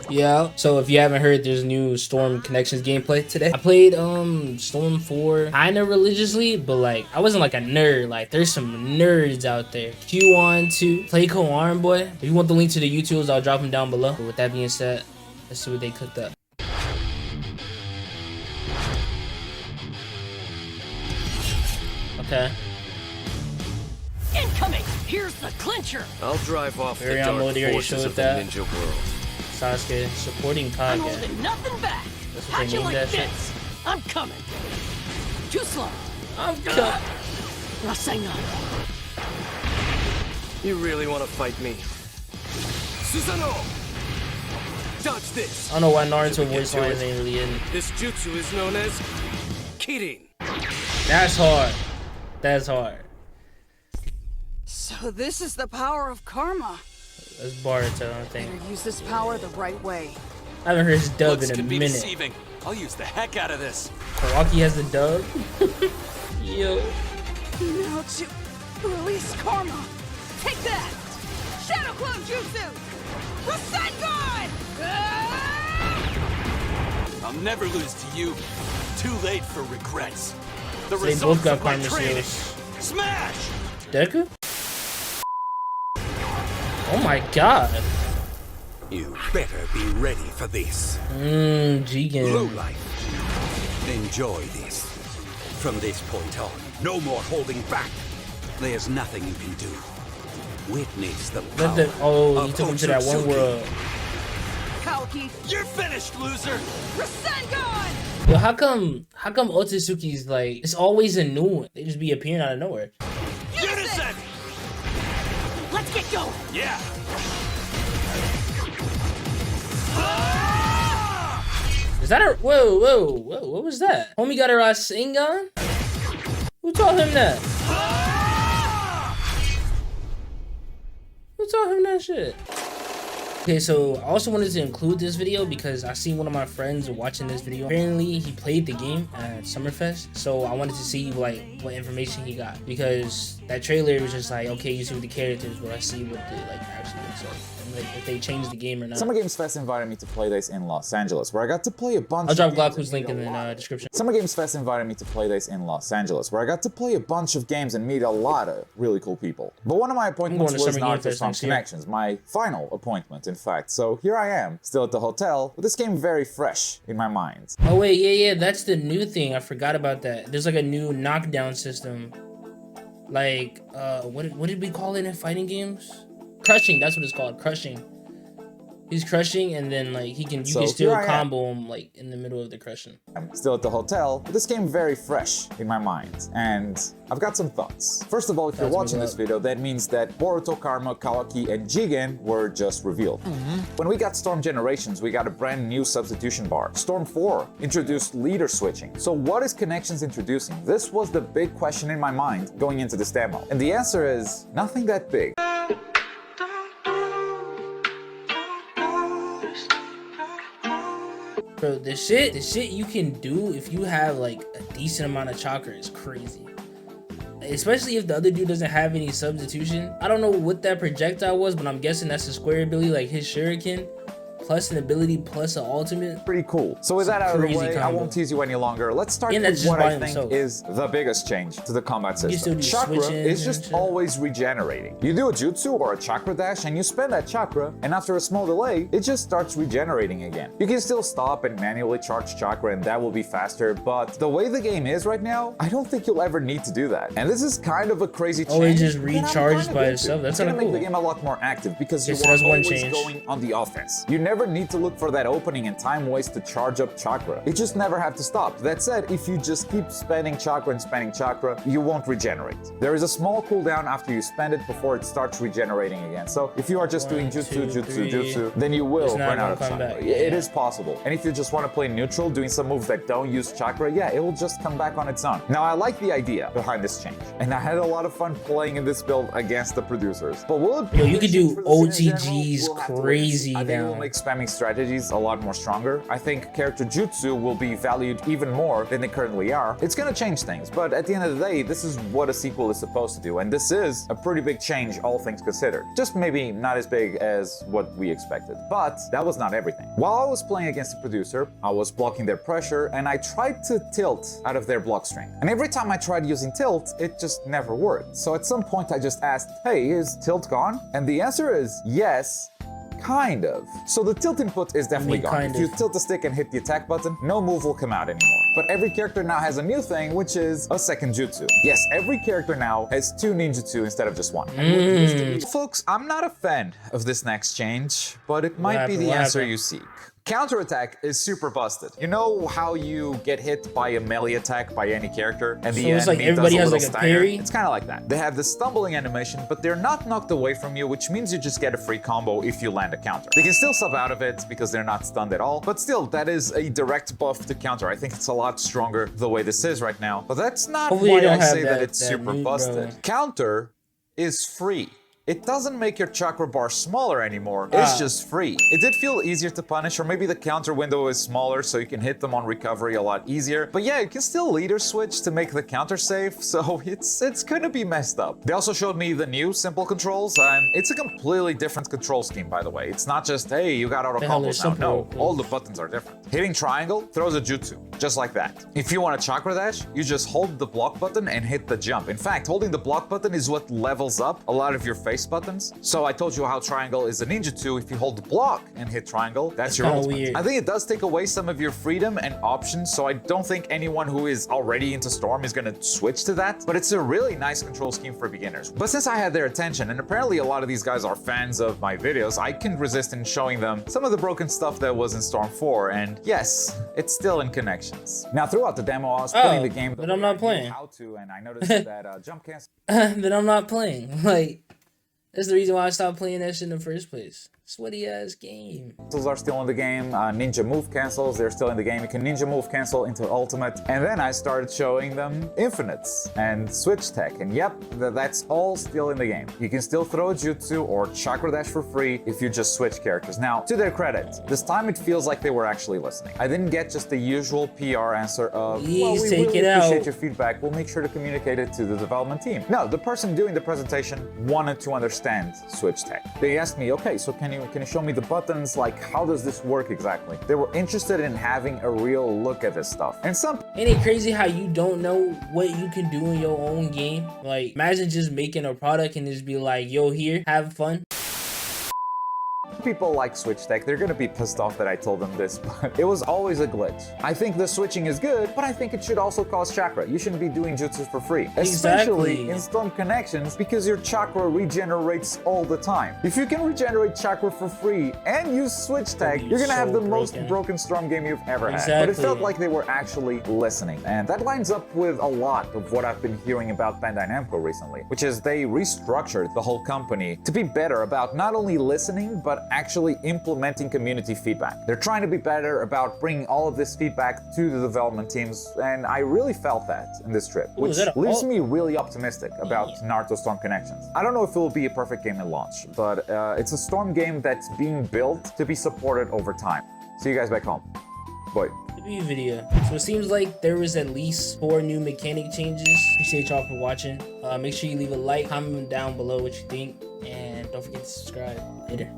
Yeah, so if you haven't heard, there's new Storm Connections gameplay today. I played Storm 4 kinda religiously, but like I wasn't like a nerd. Like there's some nerds out there. If you want to play co-arm, boy, if you want the link to the YouTubes, I'll drop them down below. But with that being said, let's see what they cooked up. Okay. Incoming! Here's the clincher! I'll drive off Very the dark forces of the that. ninja world. Sasuke supporting I'm Kage. holding nothing back! That's what How'd they you named like that shit. this? I'm coming! Too slow! I'm cut. Rasengan! You really want to fight me? Susanoo! Dodge this! I don't know why Naruto voice lines ain't really in. This jutsu is known as Kirin. That's hard. That's hard. So this is the power of karma. That's Boruto, I think. Better use this power the right way. I haven't heard his dub Looks in a could be minute. deceiving. I'll use the heck out of this. Kawaki has the dub. Yo. Now to release karma. Take that! Shadow Clone Jutsu! Rasengan! I'll never lose to you. Too late for regrets. The They both results got of my karma training. seals. Smash! Deku? Oh my god. You better be ready for this. Jigen. Lowlife. Enjoy this. From this point on, no more holding back. There's nothing you can do. Witness the power Let the oh, he of took him to that one Otsutsuki. world. Kawaki! You're finished, loser! Rasengan! Yo, how come Otsutsuki's like it's always a new one? They just be appearing out of nowhere. Unison! Let's get going! Yeah! Is that a whoa, what was that? Homie got a Rasengan? Who taught him that? Who taught him that shit? Okay, so I also wanted to include this video because I seen one of my friends watching this video. Apparently, he played the game at Summerfest, so I wanted to see like what information he got because that trailer was just like, okay, you see what the characters, but I see what the like actually looks like, and like if they changed the game or not. Summer Games Fest invited me to play this in Los Angeles, where I got to play a bunch I'll drop of games Globku's and link meet in a the lot. description. Summer Games Fest invited me to play this in Los Angeles, where I got to play a bunch of games and meet a lot of really cool people. But one of my appointments going to was Summer Game Naruto Fest Storm next year. Connections, my final appointment, in fact. So here I am, still at the hotel, with this game very fresh in my mind. Oh wait, yeah, that's the new thing. I forgot about that. There's like a new knockdown system. Like, what did we call it in fighting games? Crushing, that's what it's called, crushing. He's crushing and then like you can still here I am. combo him like in the middle of the crushing. I'm still at the hotel, with this game very fresh in my mind, and I've got some thoughts. First of all, if you're That's watching me this up. video, that means that Boruto, Karma, Kawaki, and Jigen were just revealed. When we got Storm Generations, we got a brand new substitution bar. Storm 4 introduced leader switching. So what is Connections introducing? This was the big question in my mind going into this demo. And the answer is nothing that big. Bro, the shit you can do if you have like a decent amount of chakra is crazy. Especially if the other dude doesn't have any substitution. I don't know what that projectile was, but I'm guessing that's a square ability, like his shuriken, plus an ability, plus an ultimate. Pretty cool. So with that out of the Crazy way, I combo. won't tease you any longer. Let's start And that's with just what by I think himself. is the biggest change to the combat can still system. do Chakra switches is and just shit. always regenerating. You do a jutsu or a chakra dash and you spend that chakra, and after a small delay, it just starts regenerating again. You can still stop and manually charge chakra and that will be faster, but the way the game is right now, I don't think you'll ever need to do that. And this is kind of a crazy change. Oh, it just that I'm recharges kind of by into. itself. That's It's gonna kinda make the cool. game a lot more active because Okay, you so are that's one always change. going on the offense. You never need to look for that opening and time waste to charge up chakra. You just never have to stop. That said, if you just keep spending chakra, you won't regenerate. There is a small cooldown after you spend it before it starts regenerating again. So if you are just doing jutsu, jutsu, then you will It's not run out gonna of come chakra. back. It is possible. And if you just want to play neutral, doing some moves that don't use chakra, yeah, it will just come back on its own. Now, I like the idea behind this change, and I had a lot of fun playing in this build against the producers. But will it Yo, you could do for the scene in general? OTGs We'll have to wait and see. crazy I think it will now. make spamming strategies a lot more stronger. I think character jutsu will be valued even more than they currently are. It's gonna change things, but at the end of the day, this is what a sequel is supposed to do, and this is a pretty big change, all things considered. Just maybe not as big as what we expected. But that was not everything. While I was playing against the producer, I was blocking their pressure, and I tried to tilt out of their block string. And every time I tried using tilt, it just never worked. So at some point I just asked, hey, is tilt gone? And the answer is yes. Kind of. So the tilt input is definitely gone. If you tilt the stick and hit the attack button, no move will come out anymore. But every character now has a new thing, which is a second jutsu. Yes, every character now has 2 ninjutsu instead of just 1. Folks, I'm not a fan of this next change, but it might be the answer you seek. Counterattack is super busted. You know how you get hit by a melee attack by any character and the it's like enemy everybody does has a like a parry? It's kind of like that. They have the stumbling animation, but they're not knocked away from you, which means you just get a free combo if you land a counter. They can still sub out of it because they're not stunned at all, but still, that is a direct buff to counter. I think it's a lot stronger the way this is right now, but that's not why I say that it's super busted. Counter is free. It doesn't make your chakra bar smaller anymore, it's just free. It did feel easier to punish, or maybe the counter window is smaller so you can hit them on recovery a lot easier. But yeah, you can still leader switch to make the counter safe, so it's gonna be messed up. They also showed me the new simple controls, and it's a completely different control scheme, by the way. It's not just, hey, you got auto combos now. No, all the buttons are different. Hitting triangle throws a jutsu, just like that. If you want a chakra dash, you just hold the block button and hit the jump. In fact, holding the block button is what levels up a lot of your face buttons. So I told you how triangle is a ninjutsu. If you hold the block and hit triangle, that's your ultimate. Weird. I think it does take away some of your freedom and options, so I don't think anyone who is already into Storm is gonna switch to that, but it's a really nice control scheme for beginners. But since I had their attention, and apparently a lot of these guys are fans of my videos, I can resist in showing them some of the broken stuff that was in Storm 4, and yes, it's still in connections. Now throughout the demo, I was playing the game, but I'm not playing. How to, and I noticed that jump cancel. Then I'm not playing. Like, that's the reason why I stopped playing that shit in the first place. Sweaty ass game. Cancels are still in the game. Ninja move cancels, they're still in the game. You can ninja move cancel into ultimate. And then I started showing them infinites and switch tech. And yep, that's all still in the game. You can still throw a jutsu or chakra dash for free if you just switch characters. Now, to their credit, this time it feels like they were actually listening. I didn't get just the usual PR answer of, well, we really appreciate your feedback. We'll make sure to communicate it to the development team. No, the person doing the presentation wanted to understand switch tech. They asked me, okay, so can you show me the buttons? Like, how does this work exactly? They were interested in having a real look at this stuff. And ain't it crazy how you don't know what you can do in your own game? Like, imagine just making a product and just be like, yo, here, have fun. people like switch tech, they're gonna be pissed off that I told them this, but it was always a glitch. I think the switching is good, but I think it should also cost chakra. You shouldn't be doing jutsus for free, especially in Storm Connections, because your chakra regenerates all the time. If you can regenerate chakra for free and use switch tech, you're gonna have the most broken Storm game you've ever had. But it felt like they were actually listening, and that lines up with a lot of what I've been hearing about Bandai Namco recently, which is they restructured the whole company to be better about not only listening, but actually implementing community feedback. They're trying to be better about bringing all of this feedback to the development teams, and I really felt that in this trip, which leaves me really optimistic about Naruto Storm Connections. I don't know if it will be a perfect game at launch, but it's a Storm game that's being built to be supported over time. See you guys back home. Bye. Video. So it seems like there was at least 4 new mechanic changes. Appreciate y'all for watching. Make sure you leave a like, comment down below what you think, and don't forget to subscribe. Later.